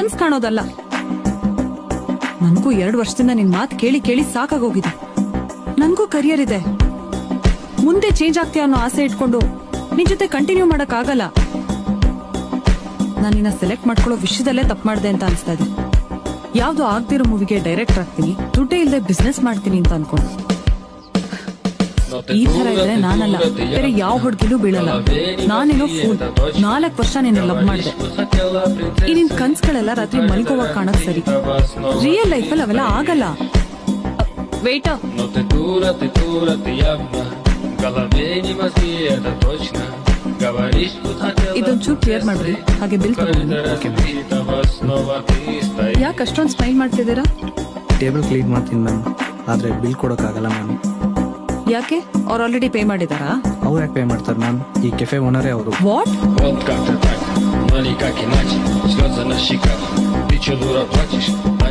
ಕನ್ಸ್ ಕಾಣೋದಲ್ಲ. ನನ್ಗೂ 2 ವರ್ಷದಿಂದ ನಿನ್ ಮಾತು ಕೇಳಿ ಕೇಳಿ ಸಾಕಾಗೋಗಿದೆ. ನನ್ಗೂ ಕರಿಯರ್ ಇದೆ, ಮುಂದೆ ಚೇಂಜ್ ಆಗ್ತೀಯ ಅನ್ನೋ ಆಸೆ ಇಟ್ಕೊಂಡು ನಿನ್ ಜೊತೆ ಕಂಟಿನ್ಯೂ ಮಾಡಕ್ ಆಗಲ್ಲ. ನಾನಿನ್ನ ಸೆಲೆಕ್ಟ್ ಮಾಡ್ಕೊಳ್ಳೋ ವಿಷಯದಲ್ಲೇ ತಪ್ಪು ಮಾಡ್ದೆ ಅಂತ ಅನ್ಸ್ತಾ ಇದೆ. ಯಾವ್ದು ಆಗ್ದಿರೋ ಮೂವಿಗೆ ಡೈರೆಕ್ಟರ್ ಆಗ್ತೀನಿ, ದುಡ್ಡೇ ಇಲ್ಲದೆ ಬಿಸ್ನೆಸ್ ಮಾಡ್ತೀನಿ ಅಂತ ಅನ್ಕೊಂಡು. ಈ ತರ ಇದ್ರೆ ನಾನಲ್ಲ, ಬೇರೆ ಯಾವ ಹುಡುಗಿಲೂ ಬೀಳಲ್ಲ. ನಾನೇನೋ ಫೂಲ್, 4 ವರ್ಷ ನಿನ್ನ ಲವ್ ಮಾಡಿದೆ. ಈ ನಿನ್ ಕನ್ಸ್ಗಳೆಲ್ಲ ರಾತ್ರಿ ಮಲ್ಗೋವಾಗ ಕಾಣೋದ್ ಸರಿ, ರಿಯಲ್ ಲೈಫಲ್ಲಿ ಅವೆಲ್ಲ ಆಗಲ್ಲ. ವೇಟ್, ಇದೊಂಚೂರು ಕ್ಲಿಯರ್ ಮಾಡ್ರಿ, ಹಾಗೆ ಬಿಲ್ ತಗೊಂಡು. ಯಾಕೆ ಅಷ್ಟೊಂದು ಸ್ಮೈಲ್ ಮಾಡ್ತಿದ್ದೀರಾ? ಟೇಬಲ್ ಕ್ಲೀನ್ ಮಾಡ್ತೀನಿ ಮ್ಯಾಮ್, ಆದ್ರೆ ಬಿಲ್ ಕೊಡೋಕ್ಕಾಗಲ್ಲ ಮ್ಯಾಮ್. ಯಾಕೆ? ಅವ್ರು ಆಲ್ರೆಡಿ ಪೇ ಮಾಡಿದಾರಾ? ಅವ್ರು ಯಾಕೆ ಪೇ ಮಾಡ್ತಾರೆ ಮ್ಯಾಮ್? ಈ ಕೆಫೆ ಓನರೇ ಅವರು. ವಾಟ್? Вот как-то так, но никак иначе. Слезы на щеках, ты че дура плачешь? А